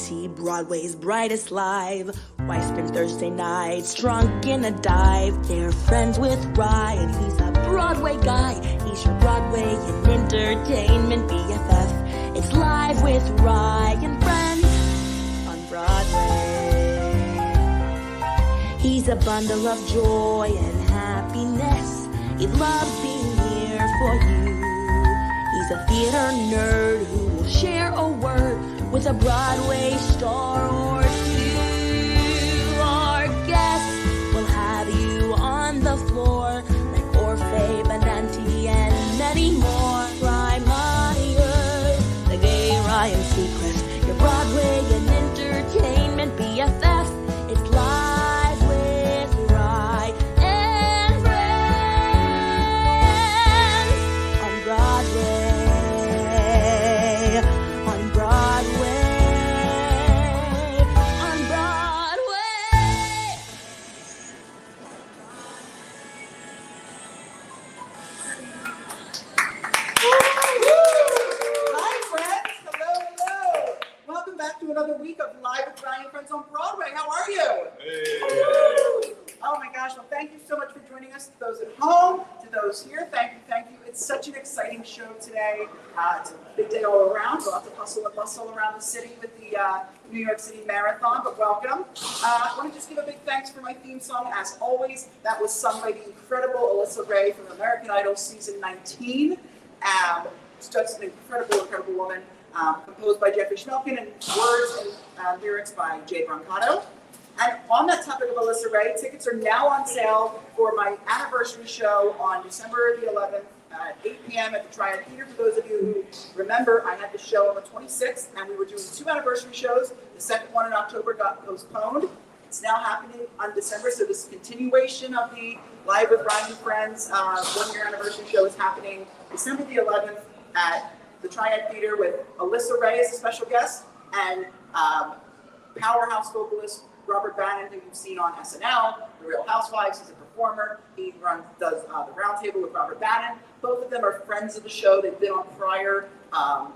see Broadway's brightest live. Wife spent Thursday nights drunk in a dive. They're friends with Rye, and he's a Broadway guy. He's your Broadway and entertainment BFF. It's Live with Rye and Friends on Broadway. He's a bundle of joy and happiness. He loves being here for you. He's a theater nerd who will share a word with a Broadway star or two. Our guests will have you on the floor like Orphe, Benanti, and many more. Rye Myers, the gay Ryan Seacrest, your Broadway and entertainment BFF. It's Live with Rye and Friends on Broadway. Another week of Live with Rye Friends on Broadway. How are you? Hey. Oh my gosh, well thank you so much for joining us. To those at home, to those here, thank you. It's such an exciting show today. It's a big day all around. We'll have to hustle and bustle around the city with the New York City Marathon, but welcome. I want to just give a big thanks for my theme song. As always, that was sung by the incredible Alyssa Ray from American Idol Season 19. She's just an incredible woman. Composed by Jeffrey Schmelkin and words and lyrics by Jay Brancato. And on that topic of Alyssa Ray, tickets are now on sale for my anniversary show on December the 11th at 8 p.m. at the Triad Theater. For those of you who remember, I had the show on the 26th, and we were doing 2 anniversary shows. The second one in October got postponed. It's now happening on December, so this continuation of the Live with Rye and Friends 1-year anniversary show is happening December the 11th at the Triad Theater with Alyssa Ray as a special guest and powerhouse vocalist Robert Bannon, who you've seen on SNL, The Real Housewives. He's a performer. He does the Roundtable with Robert Bannon. Both of them are friends of the show. They've been on prior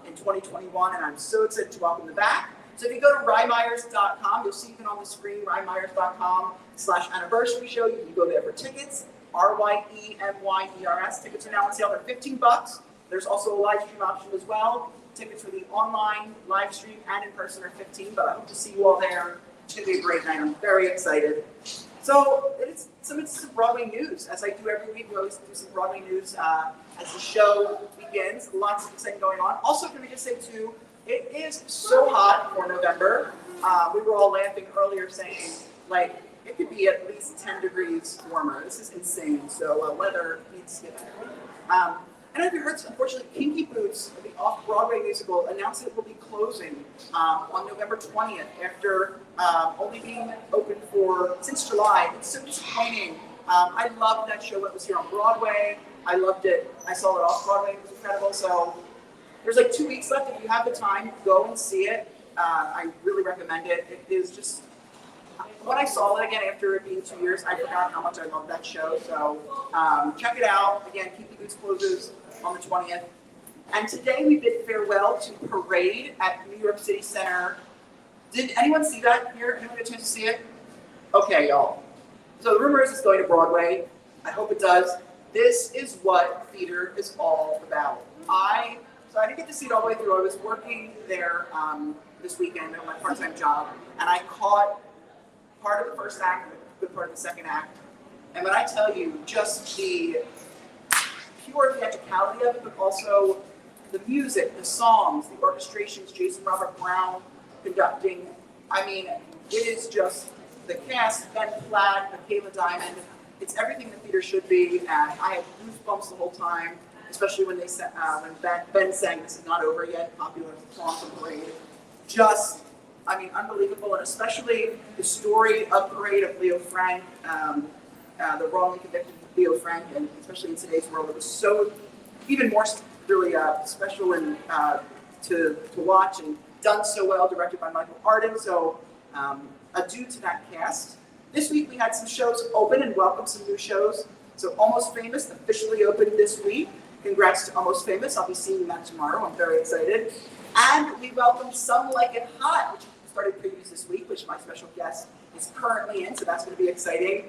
in 2021, and I'm so excited to welcome them back. So if you go to RyeMyers.com, you'll see even on the screen, RyeMyers.com/anniversary show. You can go there for tickets. RYEMYERS. Tickets are now on sale. They're $15. There's also a live stream option as well. Tickets for the online live stream and in person are $15, but I hope to see you all there. It's going to be a great night. I'm very excited. So it's some Broadway news. As I do every week, we always do some Broadway news as the show begins. Lots of exciting going on. Also, can we just say too, it is so hot for November. We were all laughing earlier saying, like, it could be at least 10 degrees warmer. This is insane. So weather needs to get better. I don't know if you heard, unfortunately, Kinky Boots, the off-Broadway musical, announced it will be closing on November 20th after only being open since July. It's so disappointing. I loved that show. It was here on Broadway. I loved it. I saw it off-Broadway. It was incredible. So there's like 2 weeks left. If you have the time, go and see it. I really recommend it. It is just... When I saw it again after it being 2 years, I forgot how much I loved that show. So check it out. Again, Kinky Boots closes on the 20th. And today we bid farewell to Parade at New York City Center. Did anyone see that here? Anyone get a chance to see it? Okay, y'all. So the rumor is it's going to Broadway. I hope it does. This is what theater is all about. So I didn't get to see it all the way through. I was working there this weekend at my part-time job, and I caught part of the first act and a good part of the second act. And when I tell you just the pure theatricality of it, but also the music, the songs, the orchestrations, Jason Robert Brown conducting. I mean, it is just the cast, Ben Platt, Kayla Diamond. It's everything the theater should be, and I had goosebumps the whole time, especially when when Ben sang "This Is Not Over Yet," popular song from Parade. Just, I mean, unbelievable, and especially the story of Parade of Leo Frank, the wrongly convicted Leo Frank, and especially in today's world, it was so even more really special and to watch, and done so well, directed by Michael Arden. So adieu to that cast. This week we had some shows open and welcomed some new shows. So Almost Famous officially opened this week. Congrats to Almost Famous. I'll be seeing that tomorrow. I'm very excited. And we welcomed Some Like It Hot, which started previews this week, which my special guest is currently in, so that's going to be exciting.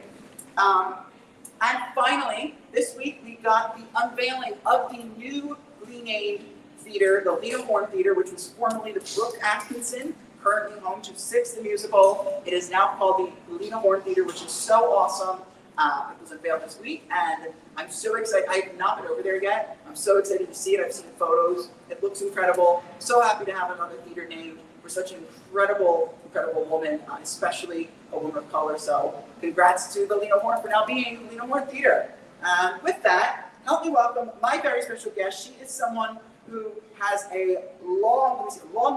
And finally, this week we got the unveiling of the new renamed theater, the Lena Horne Theater, which was formerly the Brooke Atkinson, currently home to Six the Musical. It is now called the Lena Horne Theater, which is so awesome. It was unveiled this week, and I'm so excited. I have not been over there yet. I'm so excited to see it. I've seen photos. It looks incredible. So happy to have another theater named for such an incredible woman, especially a woman of color. So congrats to the Lena Horne for now being Lena Horne Theater. With that, help me welcome my very special guest. She is someone who has a long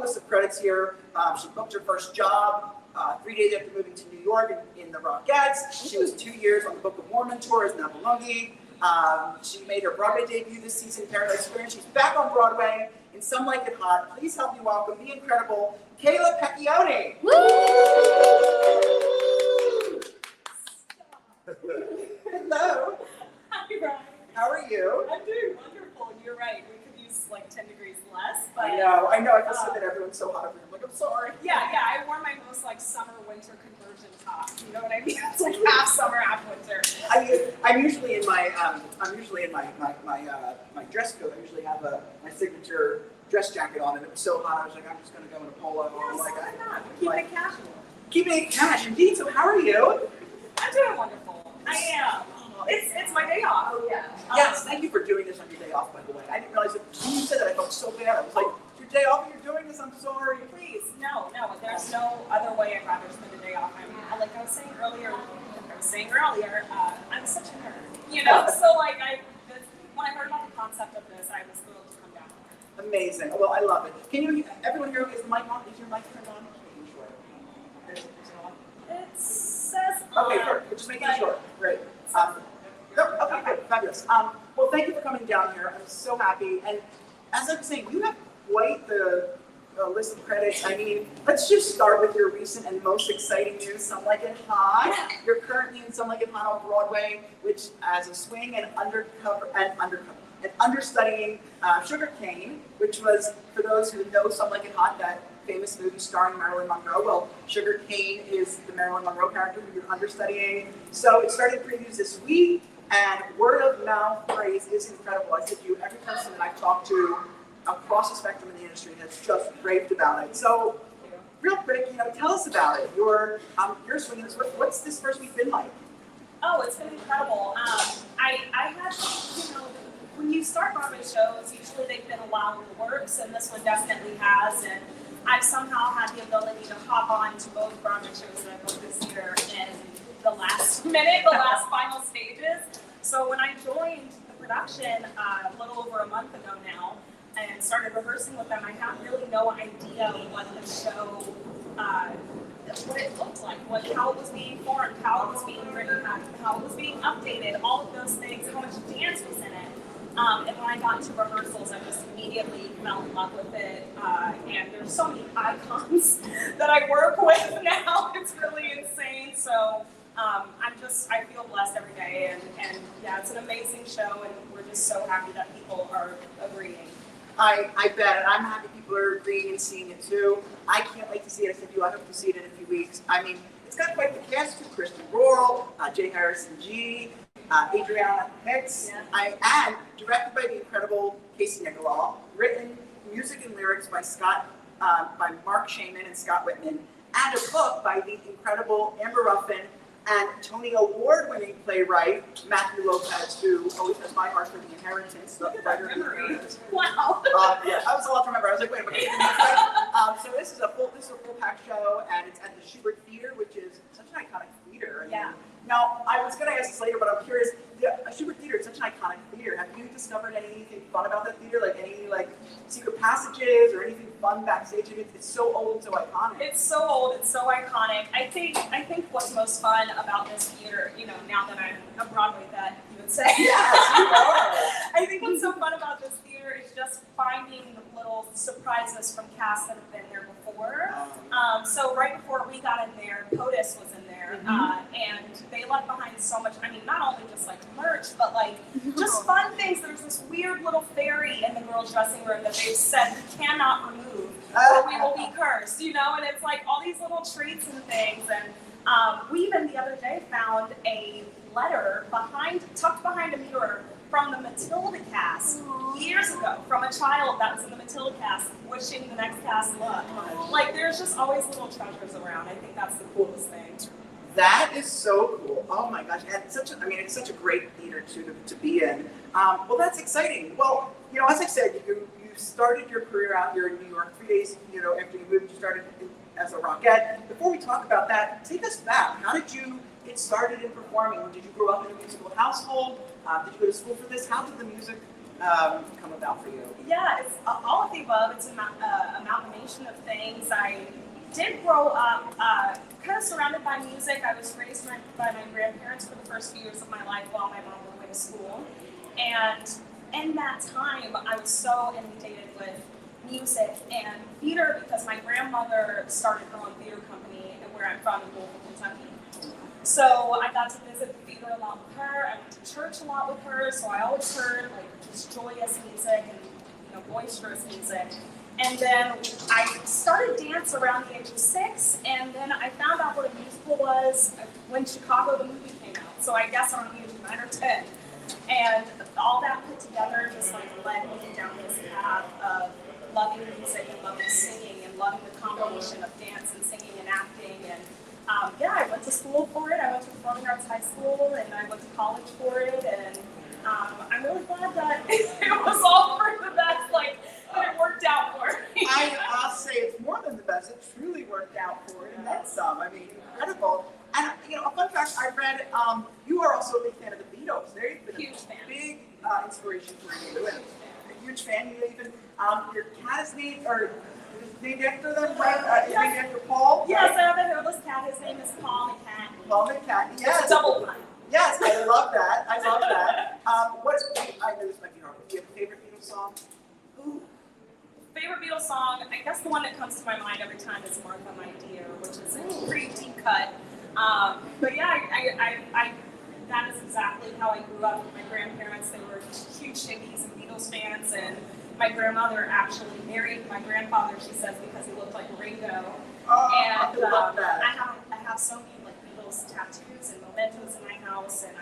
list of credits here. She booked her first job 3 days after moving to New York in the Rockettes. She was 2 years on the Book of Mormon tour as Nebelungi. She made her Broadway debut this season, Paradise Experience. She's back on Broadway in Some Like It Hot. Please help me welcome the incredible Kayla Pecchioni. Woo! Hello. Hi, Rye. How are you? I'm doing wonderful. You're right. We could use like 10 degrees less, but I know. I feel so that everyone's so hot over here. I'm like, I'm sorry. yeah. I wore my most like summer winter conversion top. You know what I mean? It's like half summer, half winter. I'm usually in my my dress coat. I usually have my signature dress jacket on, and it was so hot. I was like, I'm just gonna go in a polo. Yes, Like, why not? Keep it casual. Keeping it cash, indeed. So how are you? I'm doing wonderful. I am. It's my day off. Oh yeah. Yes, thank you for doing this on your day off, by the way. I didn't realize that when you said that, I felt so bad. I was like, it's your day off and you're doing this? I'm sorry. Please, no. There's no other way I'd rather spend a day off. Like I was saying earlier, I'm such a nerd. You know, so like when I heard about the concept of this, I was thrilled to come down. Amazing. Well, I love it. Can you, everyone here, is the mic on? Is your mic turned on? Is it on? It says on. Okay, perfect. Just making sure. Great. Okay, good. Fabulous. Well, thank you for coming down here. I'm so happy. And as I was saying, you have quite the list of credits. I mean, let's just start with your recent and most exciting news, Some Like It Hot. You're currently in Some Like It Hot on Broadway, which as a swing and understudying Sugar Cane, which was, for those who know Some Like It Hot, that famous movie starring Marilyn Monroe. Well, Sugar Cane is the Marilyn Monroe character who you're understudying. So it started previews this week, and word of mouth praise is incredible. I said to you, every person that I've talked to across the spectrum in the industry has just raved about it. So, real quick, tell us about it. You're swinging this. What's this first week been like? Oh, it's been incredible. I had, when you start Broadway shows, usually they've been a while in the works, and this one definitely has. And I've somehow had the ability to hop on to both Broadway shows that I booked this year in the last minute, the last final stages. So when I joined the production a little over a month ago now, and started rehearsing with them, I had really no idea what the show, what it looked like, how it was being formed, how it was being written, how it was being updated, all of those things, how much dance was in it. And when I got to rehearsals, I just immediately fell in love with it. And there's so many icons that I work with now. It's really insane. So I feel blessed every day. And yeah, it's an amazing show, and we're just so happy that people are agreeing. I bet, and I'm happy people are agreeing and seeing it too. I can't wait to see it. I said to you, I hope to see it in a few weeks. I mean, it's got quite the cast too. Kristen Roral, J. Harrison G., Adriana Hicks, and directed by the incredible Casey Nicolau, written music and lyrics by Mark Shaman and Scott Whitman, and a book by the incredible Amber Ruffin and Tony Award-winning playwright Matthew Lopez, who always has my heart for The Inheritance. Look at that memory. Wow. Yeah, that was a lot to remember. I was like, wait a minute. So this is a full packed show, and it's at the Schubert Theater, which is such an iconic theater. Yeah. Now, I was going to ask this later, but I'm curious. The Schubert Theater is such an iconic theater. Have you discovered anything fun about that theater? Like any secret passages or anything fun backstage? I mean, it's so old and so iconic. It's so old. It's so iconic. I think what's most fun about this theater, now that I'm a Broadway vet, you would say. Yes, you are. I think what's so fun about this theater is just finding little surprises from casts that have been there before. So right before we got in there, POTUS was in there, and they left behind so much. I mean, not only just like merch, but like just fun things. There's this weird little fairy in the girls' dressing room that they've said we cannot remove. or we will be cursed, you know, and it's like all these little treats and things. And we even the other day found a letter tucked behind a mirror from the Matilda cast years ago, from a child that was in the Matilda cast wishing the next cast luck. Like, there's just always little treasures around. I think that's the coolest thing. That is so cool. Oh my gosh. And it's such a great theater to be in. Well, that's exciting. Well, you know, as I said, you started your career out here in New York 3 days, you know, after you moved, you started as a rockette. Before we talk about that, take us back. How did you get started in performing? Did you grow up in a musical household? Did you go to school for this? How did the music come about for you? Yeah, it's all of the above. It's an amalgamation of things. I did grow up kind of surrounded by music. I was raised by my grandparents for the first few years of my life while my mom went away to school. And in that time, I was so inundated with music and theater because my grandmother started her own theater company where I'm from in Louisville, Kentucky. So I got to visit the theater a lot with her. I went to church a lot with her, so I always heard like just joyous music and, you know, boisterous music. And then I started dance around the age of 6, and then I found out what a musical was when Chicago the movie came out. So I guess around the age of 9 or 10. And all that put together just like led me down this path of loving music and loving singing and loving the combination of dance and singing and acting. And yeah, I went to school for it. I went to Performing Arts High School, and I went to college for it. And I'm really glad that it was all for the best. Like, that it worked out for me. I'll say it's more than the best. It truly worked out for it, and then some. I mean, incredible. And you know, a fun fact I read, you are also a big fan of the Beatles. They've been Huge a fan. big inspiration for you, and a huge fan. You even your cat is named after them, right? Is named after Paul. Yes, right? I have a hairless cat. His name is Paul McCann. Paul McCann. Yes. It's a double pun. Yes, I love that. I love that. I know this might be hard, but do you have a favorite Beatles song? Ooh. Favorite Beatles song, I guess the one that comes to my mind every time is Martha, My Dear, which is a pretty deep cut. But yeah, I that is exactly how I grew up with my grandparents. They were huge Shiggies and Beatles fans, and my grandmother actually married my grandfather, she says, because he looked like Ringo. Oh, And I love that. I have so many like Beatles tattoos and mementos in my house, and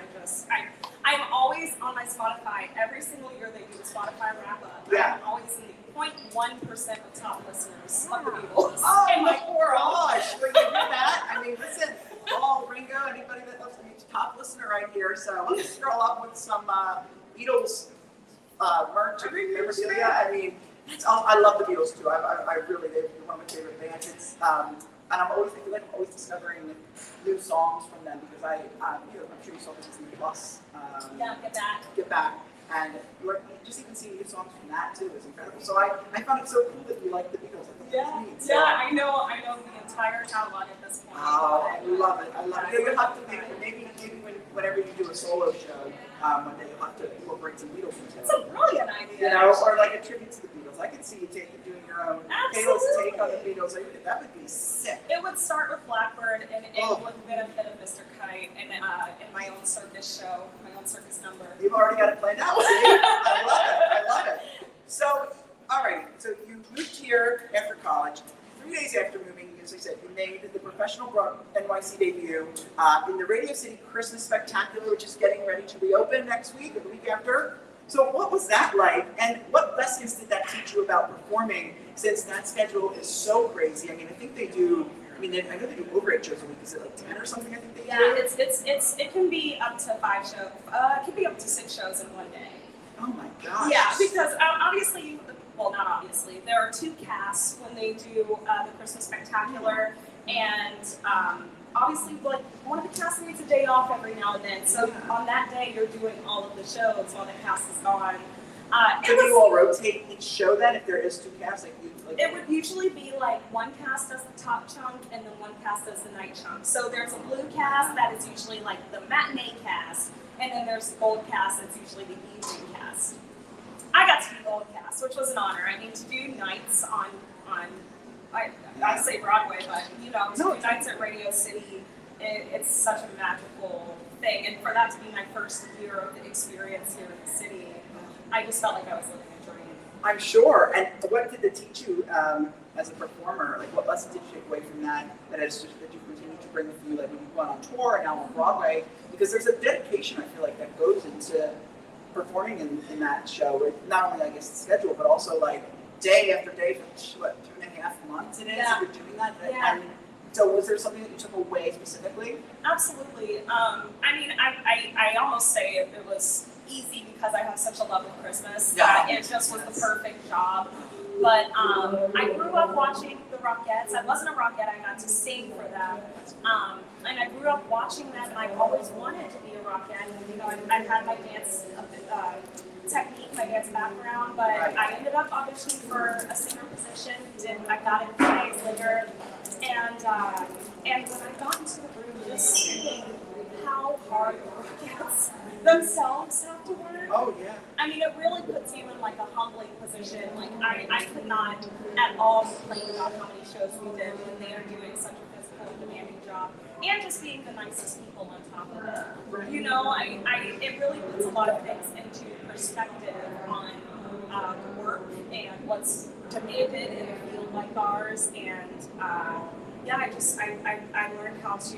I'm always on my Spotify. Every single year they do the Spotify wrap up. Yeah. I'm always in the 0.1% of top listeners of the Beatles. Oh in my the world. gosh, when you hear that, I mean, listen, Paul, Ringo, anybody that loves me, top listener right here. So let's scroll up with some Beatles merch and memorabilia. I mean, I love the Beatles too. I really, they're one of my favorite bands. It's and I feel like I'm always discovering new songs from them because I'm sure you saw the Disney Plus. Yeah, Get Back. And just even seeing new songs from that too is incredible. So I found it so cool that you like the Beatles. I thought that was neat. So, I know the entire catalog at this point. oh, I love it. You'll have to maybe whenever you do a solo show, one day you'll have to incorporate some Beatles into it. It's a brilliant idea. You know, or like a tribute to the Beatles. I could see you doing your own Beatles Absolutely. take on the Beatles. That would be sick. It would start with Blackbird and end Oh. with benefit of Mr. Kite and in my own circus show, my own circus number. You've already got it planned out. See? I love it. So, all right. So you moved here after college. 3 days after moving, as I said, you made the professional NYC debut in the Radio City Christmas Spectacular, which is getting ready to reopen next week or the week after. So what was that like, and what lessons did that teach you about performing, since that schedule is so crazy? I mean, I think they do. I know they do over 8 shows a week. Is it like 10 or something? I think they do. Yeah, it can be up to 5 shows. It can be up to 6 shows in one day. Oh my gosh. Yeah, because obviously, well, not obviously, there are 2 casts when they do the Christmas Spectacular, and obviously, like, one of the casts needs a day off every now and then. So on that day, you're doing all of the shows while the cast is gone. Do you all rotate each show then, if there is 2 casts? It would usually be like one cast does the top chunk and then one cast does the night chunk. So there's a blue cast that is usually like the matinee cast, and then there's the gold cast that's usually the evening cast. I got to be gold cast, which was an honor. I mean, to do nights on I say Broadway, but to do nights at Radio City, it's such a magical thing. And for that to be my first year of the experience here in the city, I just felt like I was living a dream. I'm sure. And what did it teach you as a performer? Like, what lessons did you take away from that that you continue to bring with you, like when you've gone on tour and now on Broadway? Because there's a dedication, I feel like, that goes into performing in that show. With not only, I guess, the schedule, but also like day after day for what, 2.5 months it is. Yeah. You're doing that. Yeah. And so, was there something that you took away specifically? Absolutely. I mean, I almost say it was easy because I have such a love of Christmas. Yeah. It just was the perfect job. But I grew up watching the Rockettes. I wasn't a Rockette. I got to sing for them. And I grew up watching them, and I always wanted to be a Rockette. You know, I've had my dance technique, my dance background, but I ended up auditioning for a singer position. I got it 2 days later. And when I got into the room, just seeing how hard the Rockettes themselves have to work. Oh yeah. I mean, it really puts you in like a humbling position. Like I could not at all complain about how many shows we did when they are doing such a physical and demanding job, and just being the nicest people on top of it. Right. You know, it really puts a lot of things into perspective on work and what's demanded in a field like ours. And yeah, I learned how to.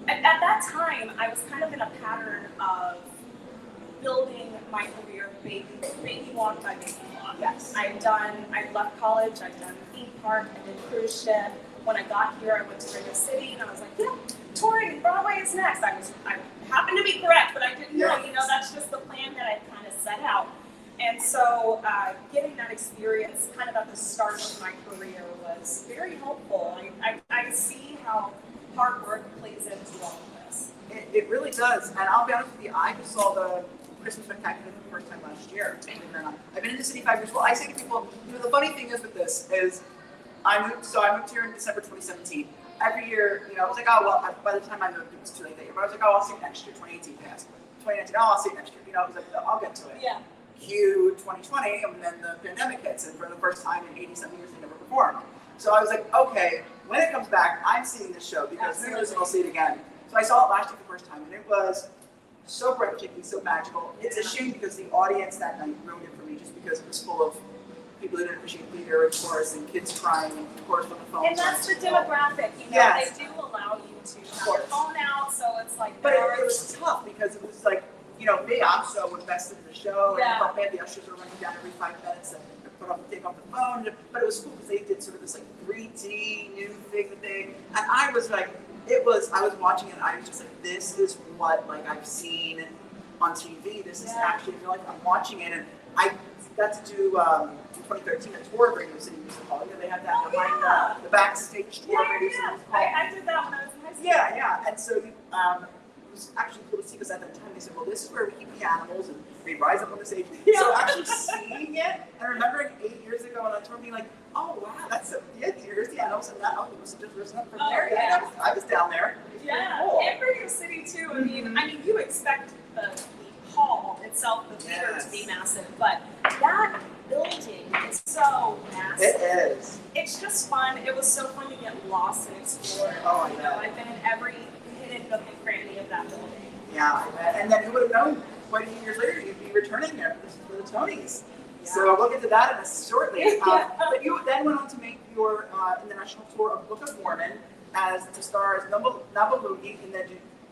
At that time, I was kind of in a pattern of building my career baby walk by baby walk. Yes. I left college, I'd done theme park, I did cruise ship. When I got here, I went to Radio City, and I was like, yeah, touring, Broadway is next. I happened to be correct, but I didn't know, you know, that's just the plan that I kind of set out. And so getting that experience kind of at the start of my career was very helpful. I see how hard work plays into all of this. It really does. And I'll be honest with you, I just saw the Christmas Spectacular for the first time last year. I've been in the city 5 years. Well, I say to people, you know, the funny thing is with this is I moved here in December 2017. Every year, you know, I was like, oh, well, by the time I moved, it was too late that year. But I was like, oh, I'll see it next year. 2018 passed. 2019, oh, I'll see it next year. You know, I was like, I'll get to it. Yeah. Cue 2020, and then the pandemic hits, and for the first time in 87 years, they never performed. So I was like, okay, when it comes back, I'm seeing this show because who knows if I'll see it again. So I saw it last year for the first time, and it was so breathtaking, so magical. It's a shame because the audience that night ruined it for me just because it was full of people who didn't appreciate theater, of course, and kids crying, and of course, on the phone. And that's the demographic, you know, Yes. they do allow you to have your phone out, so it's like. But it was tough because it was like, you know, me, I'm so invested in the show, and I felt bad the ushers were running down every 5 minutes and take off the phone. But it was cool because they did sort of this like 3D new thing that and I was like, I was watching it and I was just like, this is what like I've seen on TV. This is actually real life. I'm watching it, and I got to do in 2013 a tour of Radio City Music Hall. You know, they had that behind the backstage tour of Radio City Music Hall. I did that when I was in high school. Yeah. And so it was actually cool to see because at that time they said, well, this is where we keep the animals and they rise up on the stage. Yeah. So actually seeing it and remembering 8 years ago on a tour being like, oh wow, here's the animals and that was just risen up from there. Yeah. I was down there. Yeah, Cool. and Radio City too. I mean, you expect the hall itself, the theater, to be massive, but that building is so massive. It is. It's just fun. It was so fun to get lost and explore. Oh, I you know. know, I've been in every hidden nook and cranny of that building. Yeah, I bet. And then who would have known quite a few years later you'd be returning there for the Tonys. Yeah. So we'll get to that in shortly. But you then went on to make your international tour of Book of Mormon to star as Nabamugi in the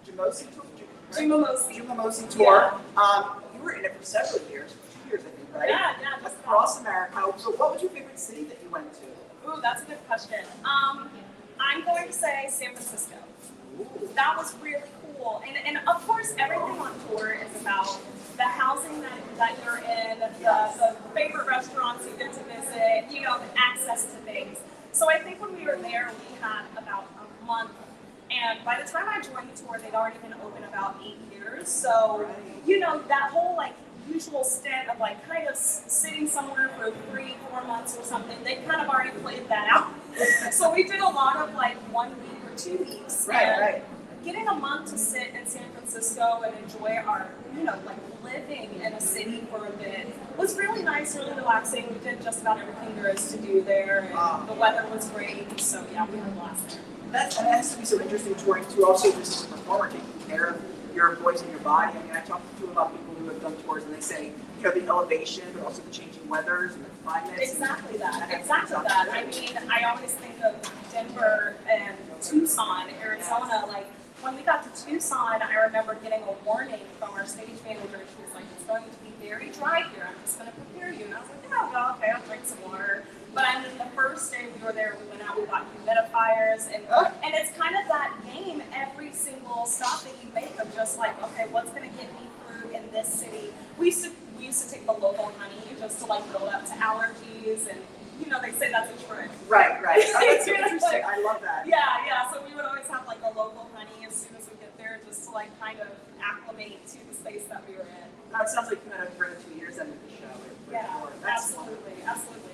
Jumosi tour. Jumosi tour. Yeah. You were in it for several years, 2 years I think, right? Yeah, just across America. So what was your favorite city that you went to? Ooh, that's a good question. I'm going to say San Francisco. Ooh. That was really cool. And of course, everything on tour is about the housing that you're in, the favorite restaurants you get to visit, you know, the access to things. So I think when we were there, we had about a month. And by the time I joined the tour, they'd already been open about 8 years. So, you know, that whole like usual stint of like kind of sitting somewhere for 3-4 months or something, they kind of already played that out. So we did a lot of like 1 week or 2 weeks. Right. Getting a month to sit in San Francisco and enjoy our, you know, like living in a city for a bit was really nice, really relaxing. We did just about everything there is to do there, and the weather was great. So yeah, we had a blast there. That has to be so interesting touring too. Also, just as a performer, taking care of your voice and your body. I mean, I talk to a lot of people who have done tours, and they say you know, the elevation, but also the changing weathers and the climates. Exactly that. Exactly that. I mean, I always think of Denver and Tucson, Arizona. Like when we got to Tucson, I remember getting a warning from our stage manager. She was like, "It's going to be very dry here. I'm just going to prepare you." And I was like, "Oh, well, okay, I'll drink some water." But I mean, the first day we were there, we went out, we got humidifiers, and it's kind of that game every single stop that you make of just like, okay, what's going to get me through in this city? We used to take the local honey just to like build up to allergies, and you know they say that's a trick. Right. Oh, that's so interesting. I love that. Yeah. So we would always have like a local honey as soon as we get there, just to like kind of acclimate to the space that we were in. It sounds like you had a great 2 years into the show. Absolutely.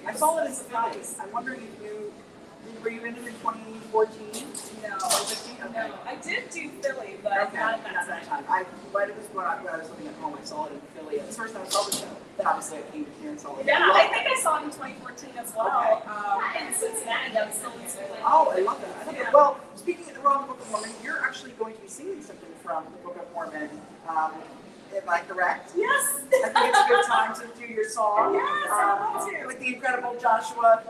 I saw it in Philly. I'm wondering if were you in it in 2014? No. Or 15? Okay. No, I did do Philly, but Okay, not at that time. When I was living at home, I saw it in Philly. It's the first time I saw the show. Then obviously I came here and saw it. Yeah, I think I saw it in 2014 as well. Okay. In Cincinnati, I was still in Philly. Oh, I love that. Yeah. Well, speaking of the Book of Mormon, you're actually going to be singing something from the Book of Mormon. Am I correct? Yes. I think it's a good time to do your song. Yes, I want to. With the incredible Joshua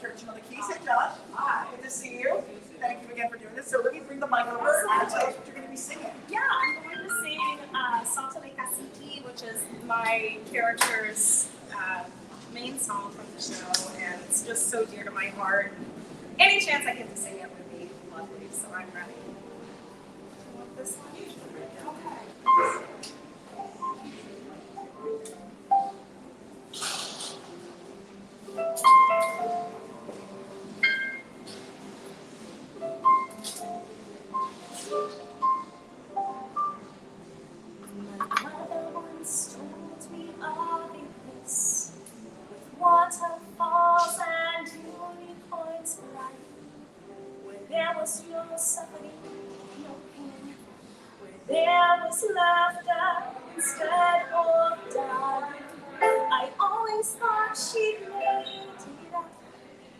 Turchin on the keys. Hey, Josh. Hi. Good to see you. Thank you again for doing this. So let me bring the mic over and tell us what you're going to be singing. Yeah, I'm going to sing Salta de Cacique, which is my character's main song from the show, and it's just so dear to my heart. Any chance I get to sing it would be lovely, so I'm ready. You want this one? Okay. My mother once told me of a place with waterfalls and unicorns bright, where there was no suffering, no pain, where there was laughter instead of dying. I always thought she'd made it up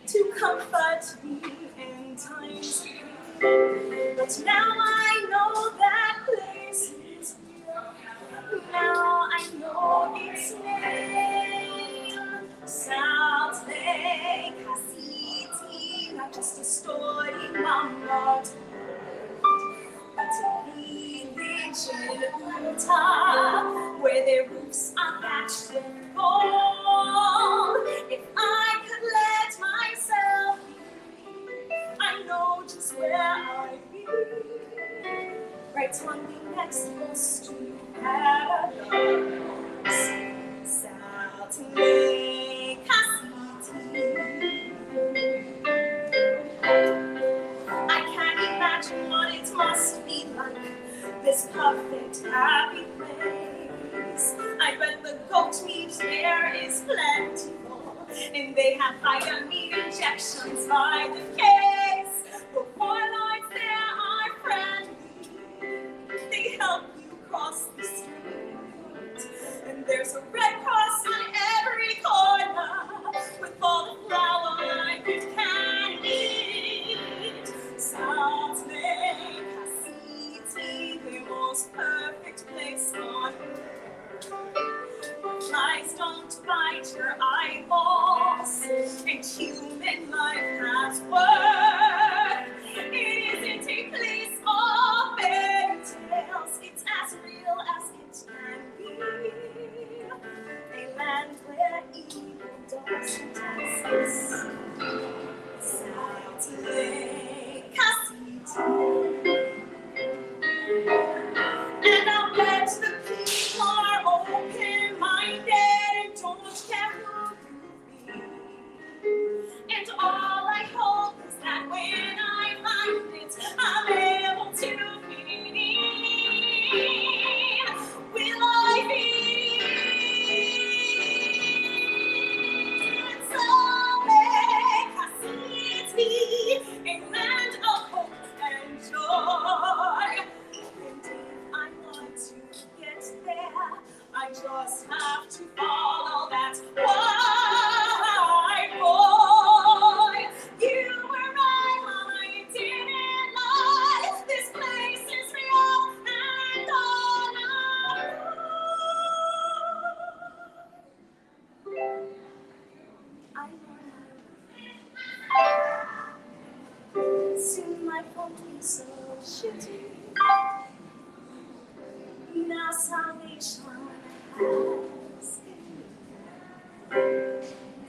to comfort me in times of pain, but now I know that place is real. Now I know its name. South Lake City, not just a story Mama told, but a village in Utah where their roofs are thatched in gold. If I could let myself be, I know just where I'd be. Right on the next bus to paradise, South Lake City. I can't imagine what it must be like, this perfect happy place. I bet the goat meat there is plentiful, and they have fire meat injections by the case. The warlords there are friendly, they help you cross the street, and there's a Red Cross on every corner with all the flour I can eat. South Lake City, the most perfect place on earth. Flies don't bite your eyeballs, and human life has worth. Now salvation has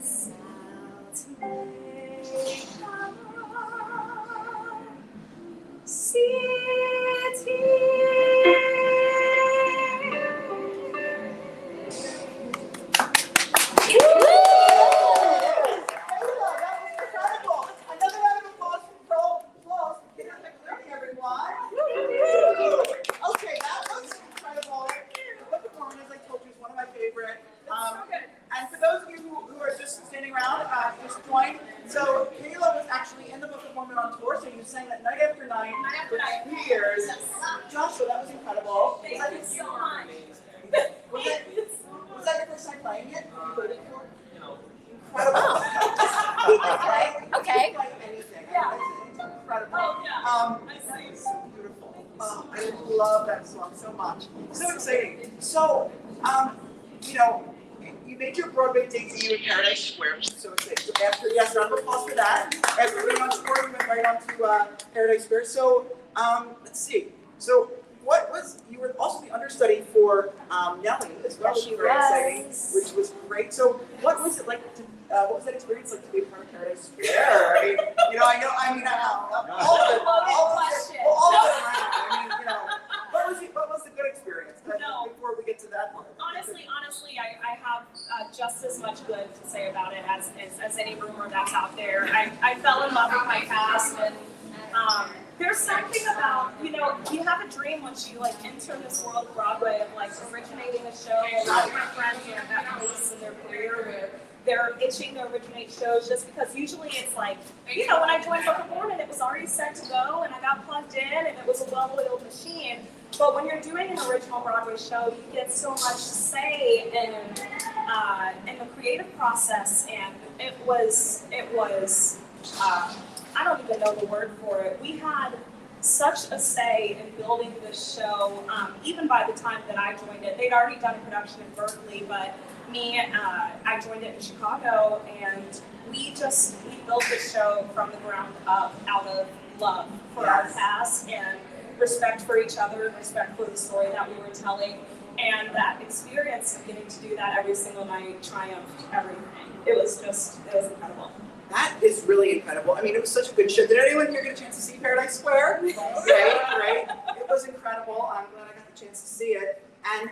out to make our city. Another round of applause for Kayla Pecchioni, everyone. Okay, that was incredible. The performance, I told you, is one of my favorite. And for those of you who are just standing around at this point, so Kayla was actually in the Book of Mormon on tour, so you sang that night after night for 2 years. Joshua, that was incredible. Thank you so much. Was that your first time playing it? Incredible. Okay. Like anything. Yeah. It's incredible. Oh, yeah. That is so beautiful. I love that song so much. So exciting. So, you made your Broadway debut in Paradise Square. So exciting. So yes, round of applause for that. After being on tour, we went right on to Paradise Square. So, let's see. So, you were also the understudy for Nellie as well, which was very exciting, which was great. So, what was it like what was that experience like to be a part of Paradise Square? I mean, all of it, what was the good experience? No. Before we get to that part. Honestly, I have just as much good to say about it as any rumor that's out there. I fell in love with my cast, and there's something about, you have a dream once you enter this world of Broadway of originating a show. A lot of my friends are at that place in their career where they're itching to originate shows, just because usually it's when I joined Book of Mormon, it was already set to go and I got plugged in and it was a well-oiled machine. But when you're doing an original Broadway show, you get so much to say in the creative process, and it was I don't even know the word for it. We had such a say in building this show. Even by the time that I joined it, they'd already done a production in Berkeley, but I joined it in Chicago, and we built this show from the ground up out of love for our cast and respect for each other and respect for the story that we were telling. And that experience of getting to do that every single night triumphed everything. It was incredible. That is really incredible. I mean, it was such a good show. Did anyone here get a chance to see Paradise Square? Great. It was incredible. I'm glad I got the chance to see it. And,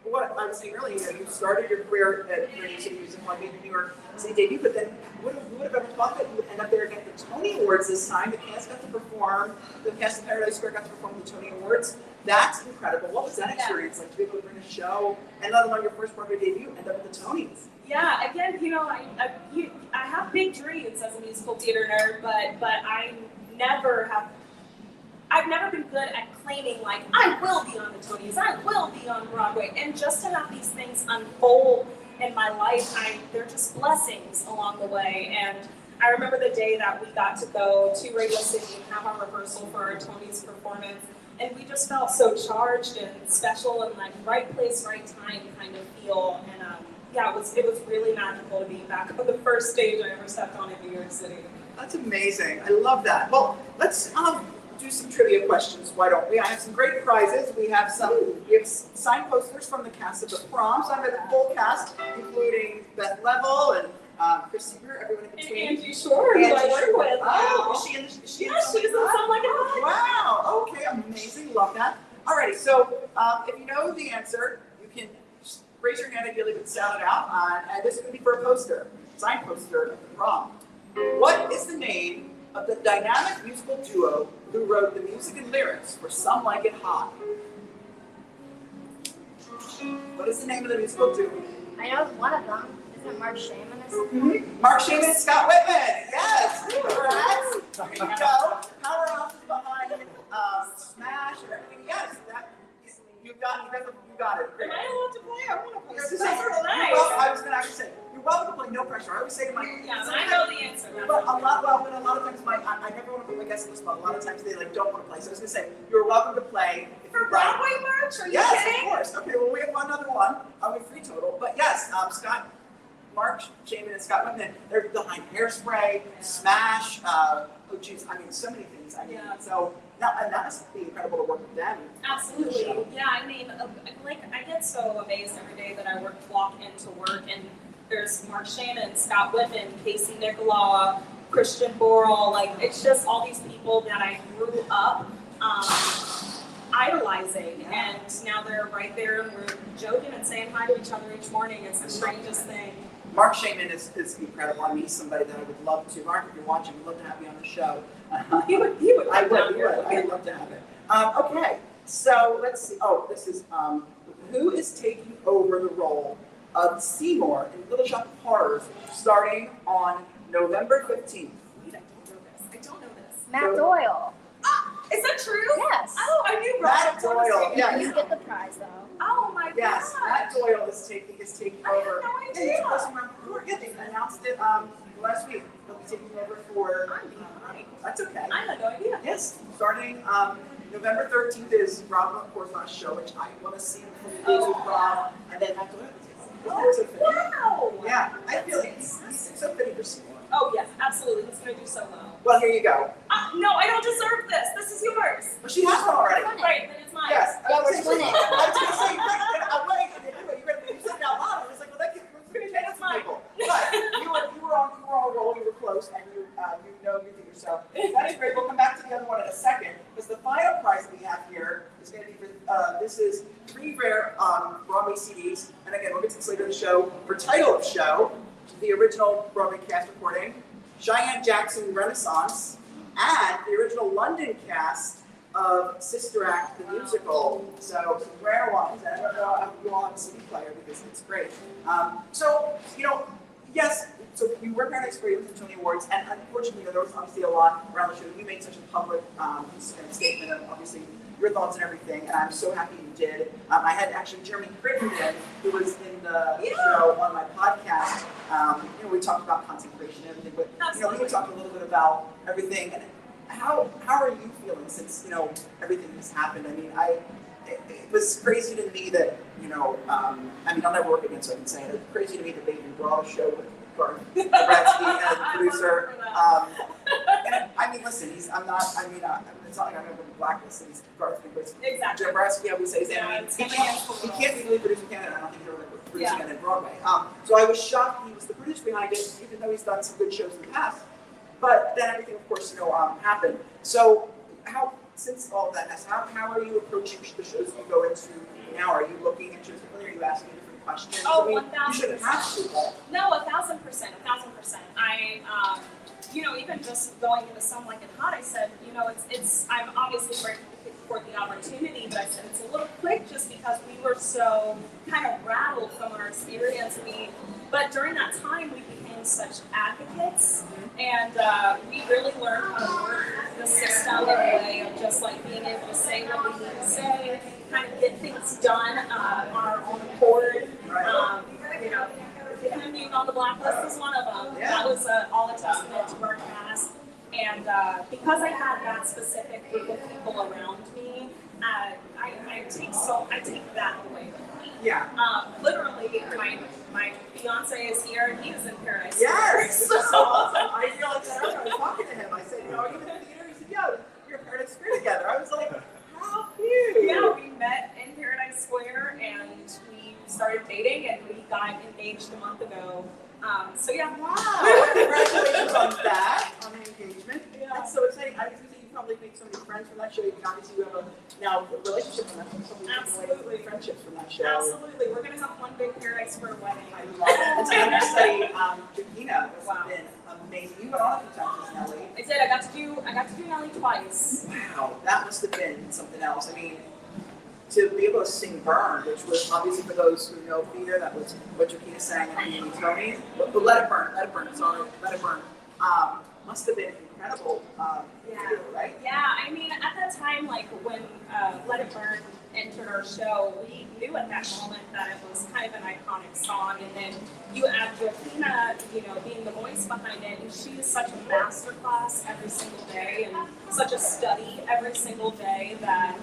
what I was saying earlier, you started your career at Radio City Music Hall, made the New York City debut, but then who would have ever thought that you would end up there and get the Tony Awards this time? The cast got to perform, the cast of Paradise Square got to perform the Tony Awards. That's incredible. What was that experience like to be able to bring a show, and let alone your first Broadway debut, end up at the Tonys? Yeah, again, I have big dreams as a musical theater nerd, but I've never been good at claiming I will be on the Tonys, I will be on Broadway, and just to have these things unfold in my life, they're just blessings along the way. And I remember the day that we got to go to Radio City and have our rehearsal for our Tonys performance, and we just felt so charged and special and right place, right time kind of feel. And it was really magical to be back on the first stage I ever stepped on in New York City. That's amazing. I love that. Well, let's do some trivia questions. Why don't we? I have some great prizes. We have signed posters from the cast of The Prom. So I have the full cast, including Beth Level and Chris Seeger, everyone in between. And Angie Shore, who I work with. Oh, is she in the Yes, she was in Sound Like a High. Wow. Okay, amazing. Love that. Alrighty, so if you know the answer, you can just raise your hand ideally, but sound it out. And this is going to be for a poster, signed poster of The Prom. What is the name of the dynamic musical duo who wrote the music and lyrics for Some Like It Hot? What is the name of the musical duo? I know one of them. Isn't it Mark Shaman or something? Mark Shaman and Scott Whitman. Yes, correct. There you go. Power Off is behind Smash and everything. Yes, you got it. Am I allowed to play? I want to play. You're This just is saying, so nice. well, I was going to actually say, you're welcome to play, no pressure. I always say to my Yeah, but I know the answer. but a lot of times I never want to put my guests on the spot. A lot of times they don't want to play. So I was going to say, you're welcome to play. For Broadway merch? Are you Yes, kidding? of course. Okay, well, we have another one. We have 3 total. But yes, Mark Shaman and Scott Whitman, they're behind Hairspray, Smash, so many things. 50s. I mean, Yeah. so and that must be incredible to work with them. Absolutely. Yeah, I mean, like, I get so amazed every day that I walk into work and there's Mark Shannon, Scott Whitman, Casey Nicola, Christian Borle. Like, it's just all these people that I grew up idolizing, and now they're right there and we're joking and saying hi to each other each morning. It's the strangest thing. Mark Shaman is incredible. I mean, he's somebody that I would love to. Mark, if you're watching, we'd love to have you on the show. He would I come down here. would. I'd love to have it. Okay, so let's see. Oh, this is who is taking over the role of Seymour in Little Shop of Horrors starting on November 15th? I don't know this. Matt Doyle. Is that true? Yes. Oh, I knew Matt Doyle. Yeah. You get the prize though. Oh my Yes, God. Matt Doyle is taking I had over. no Yeah, idea. he's supposed to remember. Yeah, they announced it last week. He'll be taking over for. That's okay. I had no idea. Yes, starting November 13th is Rob, of course, on a show, which I want to see him for the days with Rob, and then Matt Doyle. Wow. Yeah, I feel like he's so fitting for Seymour. Oh yes, absolutely. He's gonna do so well. Well, here you go. No, I don't deserve this. This is yours. Well, she has one already. Right, then it's mine. Yes. Yeah, we're splitting. I was going to say, I'm waiting. You said it out loud. I was like, well, that gives That's mine. people. But you were on a roll. You were close, and you know you think yourself. That is great. We'll come back to the other one in a second, because the final prize we have here is going to be for this is 3 rare Broadway CDs, and again, we'll get to this later in the show. For title of show, the original Broadway cast recording, Cheyenne Jackson Renaissance, and the original London cast of Sister Act the musical. So some rare ones, and I don't know if you all have a CD player because it's great. So yes. So we were Paradise for you with the Tony Awards, and unfortunately, there was obviously a lot around the show. You made such a public statement of obviously your thoughts and everything, and I'm so happy you did. I had actually Jeremy Crittenden, who was in the show on my podcast. We talked about consecration and everything, but we talked a little bit about everything. And how are you feeling since everything has happened? I mean, it was crazy to me that I'll never work again, so I can say it. It's crazy to me that they even brought a show with Garth Zabretsky as the producer. And I mean, listen, it's not like I'm going to blacklist. He's Garth Exactly. Zabretsky, I would say. Yeah, he can't legally produce in Canada. I don't think they're producing it in Broadway. So I was shocked he was the producer behind it, even though he's done some good shows in the past. But then everything, of course, happened. So since all of that has happened, how are you approaching the shows you go into now? Are you looking at shows differently? Are you asking different questions? Oh, I mean, 1,000%. You shouldn't have to, but. No, 1,000%. I, even just going into Some Like It Hot, I said, I'm obviously grateful for the opportunity, but I said it's a little quick just because we were so kind of rattled from our experience. But during that time, we became such advocates, and we really learned how to work the system in a way of just like being able to say what we need to say, kind of get things done on our own accord. Him being on the blacklist is one of them. Yeah. That was all a testament to our cast. And because I had that specific group of people around me, I take that away with me. Yeah. Literally, my fiance is here, and he is in Paradise. Yes! This is awesome. I realized that I was talking to him. I said, are you in the theater? He said, yeah, you're in Paradise Square together. I was like, how cute. Yeah, we met in Paradise Square, and we started dating, and we got engaged a month ago. Wow. Congratulations on that, on the engagement. Yeah. That's so exciting. I was going to say you probably make so many friends from that show. You can obviously you have a relationship from that show. So Absolutely. Friendships from that show. Absolutely. We're going to have one big Paradise Square wedding. I love it. And to understudy Jacquina has been amazing. You went on a few times as Nellie. I did. I got to do Nellie twice. Wow, that must have been something else. I mean, to be able to sing Burn, which was obviously for those who know theater, that was what Jacquina sang in Tony. But Let It Burn, sorry, Let It Burn. Must have been incredible, right? Yeah, I mean, at that time, like when Let It Burn entered our show, we knew at that moment that it was kind of an iconic song. And then you add Jacquina, being the voice behind it, and she is such a masterclass every single day and such a study every single day that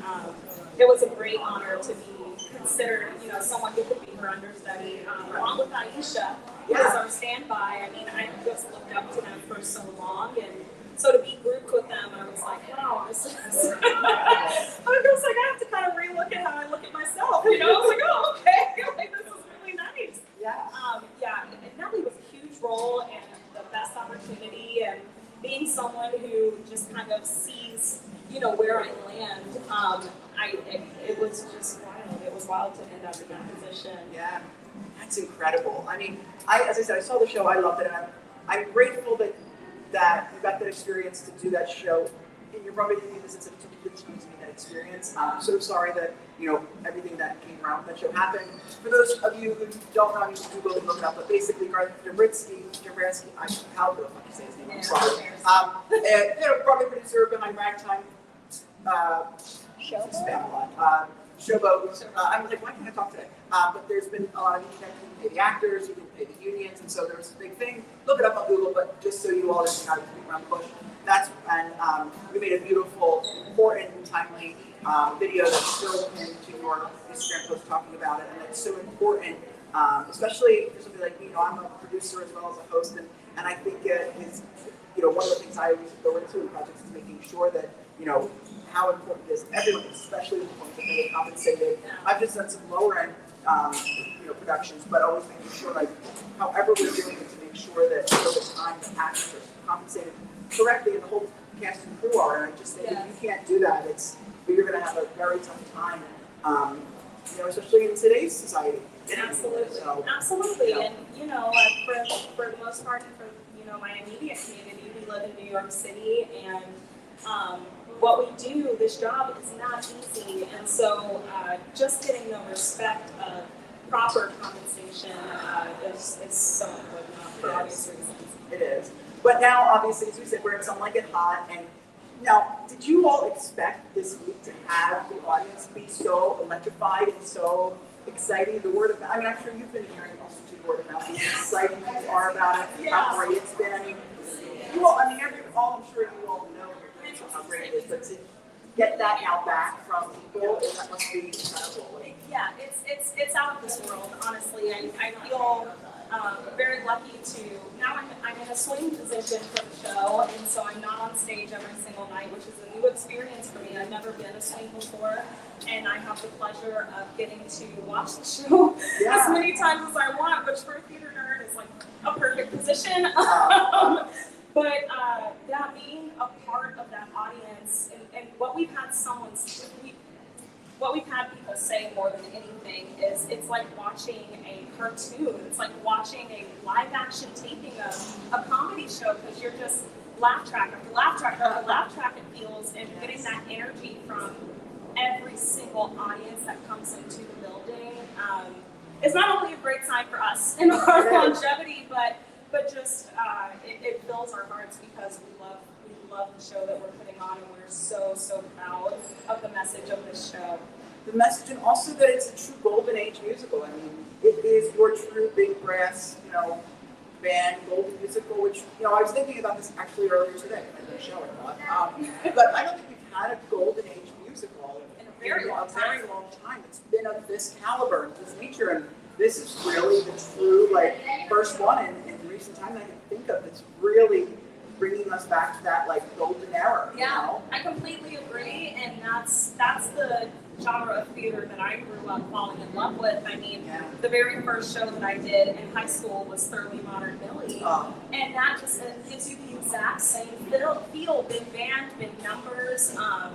it was a great honor to be considered, someone who could be her understudy, along with Aisha, who was our standby. I mean, I just looked up to them for so long, and So to be grouped with them, I was like, wow, this is. I was like, I have to kind of relook at how I look at myself. You know, I was like, oh, okay, like this is really nice. Yeah. Yeah, it definitely was a huge role and the best opportunity, and being someone who just kind of sees, you know, where I land. It was just wild. It was wild to end up in that position. Yeah, that's incredible. I mean, as I said, I saw the show. I loved it, and I'm grateful that you got that experience to do that show in your Broadway debut, because it's a huge to me that experience. I'm so sorry that everything that came around with that show happened. For those of you who don't know, you can Google and look it up. But basically, Garth Jaworski, how the fuck you say his name? I'm sorry. Broadway producer behind Ragtime. Showboat. I'm like, why can't I talk today? But there's been a lot of you can pay the actors, you can pay the unions, and so there's a big thing. Look it up on Google, but just so you all just kind of beat around the bush. We made a beautiful, important, and timely video that's still pinned to your Instagram post talking about it, and it's so important, especially for something like me. I'm a producer as well as a host, and I think it is, one of the things I always go into in projects is making sure that how important it is. Everyone, especially the ones that are compensated. I've just done some lower end, productions, but always making sure, like, however we're doing it, to make sure that the time the actors are compensated correctly, and the whole cast and crew are. And I just think if you can't do that, you're going to have a very tough time. Especially in today's society. Absolutely, so, absolutely, and for the most part, for my immediate community, we live in New York City, and what we do, this job, is not easy, and so just getting the respect of proper compensation is so important for obvious reasons. It is. But now, obviously, as we said, we're in Some Like It Hot, and now, did you all expect this week to have the audience be so electrified and so exciting? The word of mouth, I'm sure you've been hearing also too, the word of mouth, how exciting people are about it, how great it's been. I'm sure you all know how great it is, but to get that now back from people, that must be incredible. Yeah, it's out of this world, honestly. I feel very lucky to, now I'm in a swing position for the show, and so I'm not on stage every single night, which is a new experience for me. I've never been a swing before, and I have the pleasure of getting to watch the show as many times as I want, which for a theater nerd is like a perfect position. But being a part of that audience, and what we've had people say more than anything is, it's like watching a cartoon. It's like watching a live action taping of a comedy show, because you're just laugh track after laugh track after laugh track, it feels, and getting that energy from every single audience that comes into the building is not only a great sign for us and our longevity, but just it fills our hearts, because we love the show that we're putting on, and we're so proud of the message of this show. The message, and also that it's a true golden age musical. It is your true big brass, band golden musical. Which I was thinking about this actually earlier today at the show. But I don't think we've had a golden age musical in a very long time. It's been of this caliber, of this nature, and this is really the true first one in recent time that I can think of that's really bringing us back to that golden era. Yeah, I completely agree, and that's the genre of theater that I grew up falling in love with. The very first show that I did in high school was Thoroughly Modern Millie, and that just gives you the exact same feel, big band, big numbers. At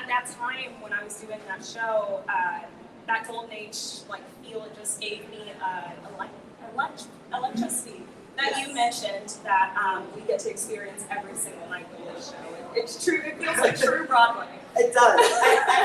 that time when I was doing that show, that golden age feel, it just gave me electricity that you mentioned that we get to experience every single night with this show. It's true. It feels like true Broadway. It does.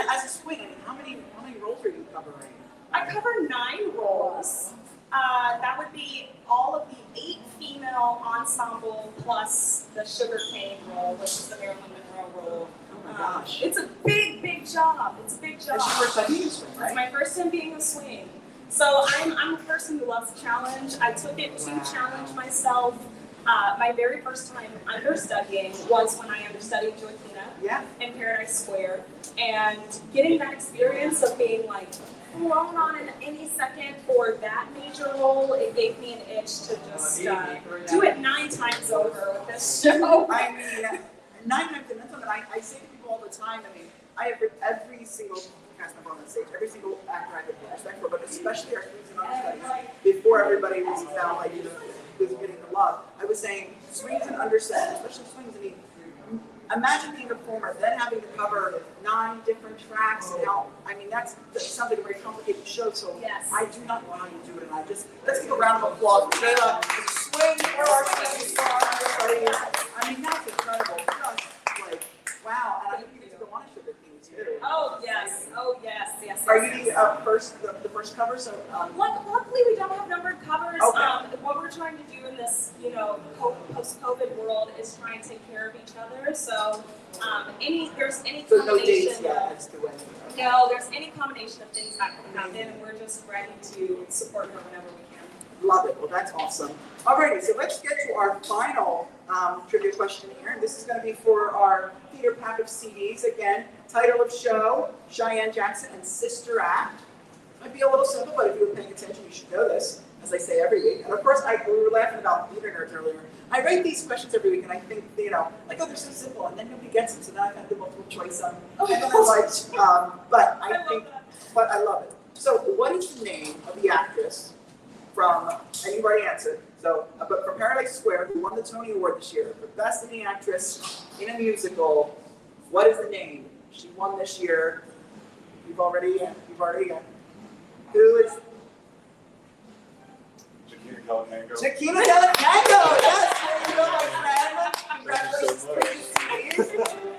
As a swing, how many roles are you covering? I cover 9 roles. That would be all of the 8 female ensemble plus the sugarcane role, which is the Marilyn Monroe role. Oh my gosh. It's a big job. It's a big job. That's your first time being a swing, right? It's my first time being a swing. So I'm a person who loves a challenge. I took it to challenge myself. My very first time understudying was when I understudied Joaquina in Paradise Square, and getting that experience of being like thrown on in any second for that major role, it gave me an itch to just do it 9 times over with this show. I mean, 9 times, and that's something I say to people all the time. I mean, I have every single cast member on the stage, every single actor I have respect for, but especially our students and understudies, before everybody was felt like, was getting the love. I was saying, swings and understudies, especially swings, I mean, imagine being a performer, then having to cover 9 different tracks. Now, I mean, that's something very complicated show, so I do not know how you do it, and let's give a round of applause for Kayla, swing for our students, for our understudies. I mean, that's incredible. Just like, wow, and I think you get to go on a sugar thing too. Oh yes, yes. Are you the first cover? So luckily we don't have numbered covers. Okay. What we're trying to do in this, post-COVID world is try and take care of each other. So there's any so combination. no dates yet as to when. No, there's any combination of things that can happen, and we're just ready to support her whenever we can. Love it. Well, that's awesome. Alrighty, so let's get to our final trivia question here. And this is going to be for our theater pack of CDs. Again, title of show, Cheyenne Jackson and Sister Act. Might be a little simple, but if you were paying attention, you should know this, as I say every week. And of course, we were laughing about theater nerds earlier. I write these questions every week, and I think, like, oh, they're so simple, and then nobody gets them, so now I've had the multiple choice on. And then I'm like, but I love it. So, what is the name of the actress from, and you've already answered, so, but from Paradise Square, who won the Tony Award this year for Best Leading Actress in a Musical? What is the name? She won this year. You've already Who is? Chiquita Delacanto, yes, there you go, my friend. Congratulations.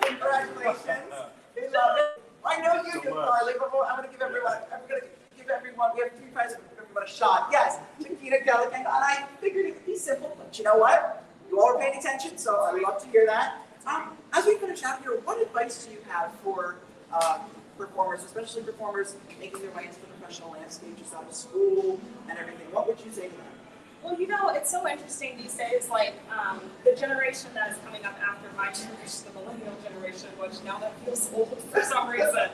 Congratulations. We love it. I know you do, Carly, but I'm going to give everyone, we have 3 prizes, give everyone a shot. Yes, Chiquita Delacanto, and I figured it would be simple, but you know what? You all are paying attention, so I would love to hear that. As we finish out here, what advice do you have for performers, especially performers making their way into the professional landscape, just out of school and everything? What would you say to them? Well, it's so interesting these days, like the generation that is coming up after my generation, the millennial generation, which now that feels old for some reason.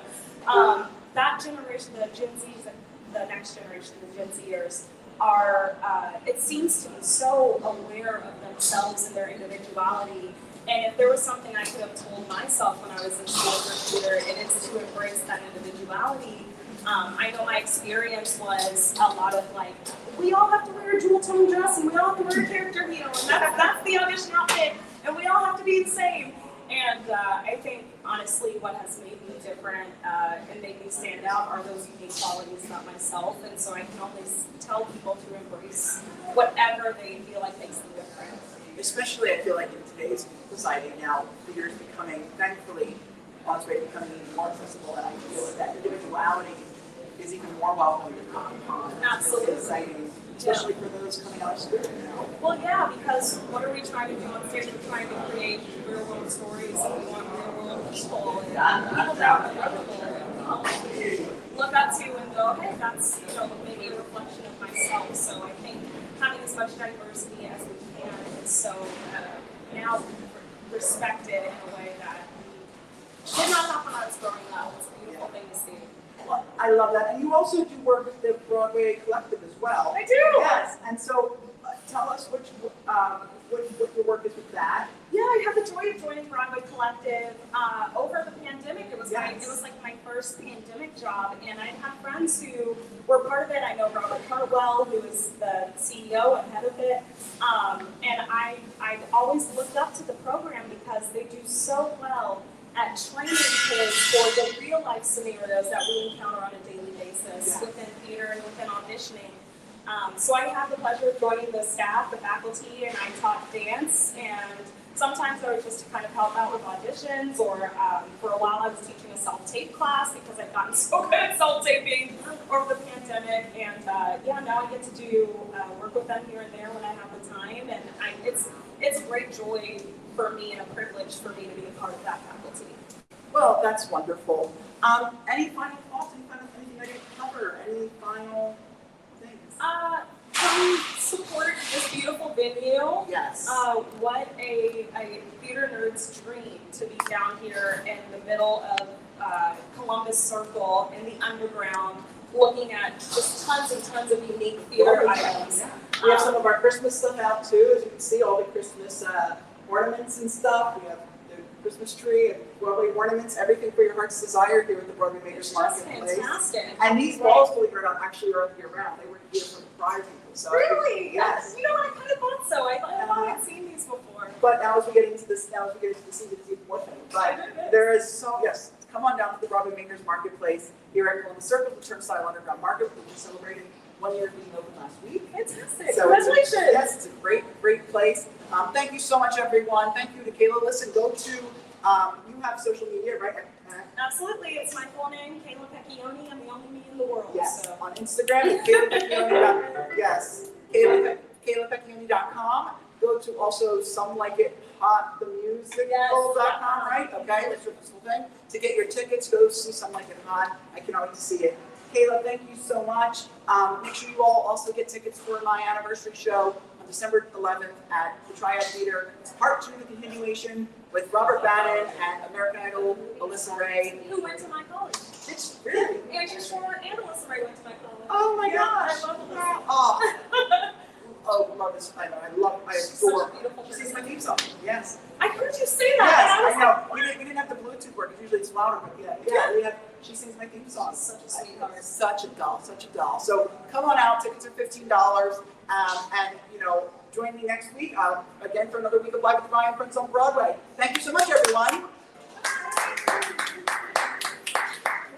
That generation, the Gen Zs, the next generation, the Gen Zers, are, it seems to be so aware of themselves and their individuality. And if there was something I could have told myself when I was in school for theater, it is to embrace that individuality. I know my experience was a lot of like, we all have to wear a jewel tone dress and we all have to wear a character heel, and that's the audition outfit, and we all have to be the same. And I think, honestly, what has made me different and made me stand out are those unique qualities about myself. And so I can always tell people to embrace whatever they feel like makes them different. Especially, I feel like in today's society now, theater is becoming, thankfully, on its way to becoming even more accessible, and I feel that individuality is even more welcome to Comic-Con. Absolutely. It's exciting, especially for those coming out of school now. Well, yeah, because what are we trying to do on stage? We're trying to create real-world stories, and we want real-world people, and people that are incredible, and look up to and go, hey, that's maybe a reflection of myself. So I think having as much diversity as we can is so now respected in a way that we did not have when I was growing up. It's a beautiful thing to see. Well, I love that. And you also do work with the Broadway Collective as well. I do. Yes. And so tell us what your work is with that. Yeah, I had the joy of joining Broadway Collective over the pandemic. It was like my first pandemic job, and I had friends who were part of it. I know Robert Hartwell, who is the CEO and head of it, and I always looked up to the program because they do so well at training kids for the real life scenarios that we encounter on a daily basis within theater and within auditioning. So I had the pleasure of joining the staff, the faculty, and I taught dance, and sometimes I was just to kind of help out with auditions, or for a while I was teaching a self-tape class because I'd gotten so good at self-taping over the pandemic, and now I get to do work with them here and there when I have the time, and it's a great joy for me and a privilege for me to be a part of that faculty. Well, that's wonderful. Any final thoughts? Anything I didn't cover? Any final things? Come support support this beautiful venue. Yes. What a theater nerd's dream to be down here in the middle of Columbus Circle in the underground, looking at just tons and tons of unique theater items. Yeah. We have some of our Christmas stuff out too, as you can see, all the Christmas ornaments and stuff. We have the Christmas tree and Broadway ornaments, everything for your heart's desire here at the Broadway Makers Marketplace. It's fantastic. And these walls, believe it or not, actually are up year round. They were here for the prior people. So Really? yes. You know what? I kind of thought so. I thought I'd seen these before. But now as we get into this, the season, it's even more fun. But there is yes, come on down to the Broadway Makers Marketplace here at Columbus Circle, the Turnstyle Underground Market, which is celebrating 1 year of being open last week. Fantastic. So Congratulations. yes, it's a great place. Thank you so much, everyone. Thank you to Kayla. Listen, go to, you have social media, right? Absolutely. It's my full name, Kayla Pecchioni. I'm the only me in the world. Yes, So. on Instagram, Kayla Pecchioni. Yes, KaylaPecchioni.com. Go to also somelikeithotthemusical.com, right? Okay, that's your whole thing. To get your tickets, go see Some Like It Hot. I cannot wait to see it. Kayla, thank you so much. Make sure you all also get tickets for my anniversary show on December 11th at the Triad Theater. It's part 2 of the continuation with Robert Bannon and American Idol Alyssa Ray. Who went to my college? It's really. Andrew Shore and Alyssa Ray went to my college. Oh my gosh. I love Alyssa. Oh, love this. I adore. Such a beautiful She's person. my theme song. Yes. I heard you say that. Yes, and I was I know. We didn't have the Bluetooth work. Usually it's louder, but she sings my theme song. Such a sweetheart. Such a doll. So come on out. Tickets are $15. And join me next week again for another week of Live with Rye Friends on Broadway. Thank you so much, everyone.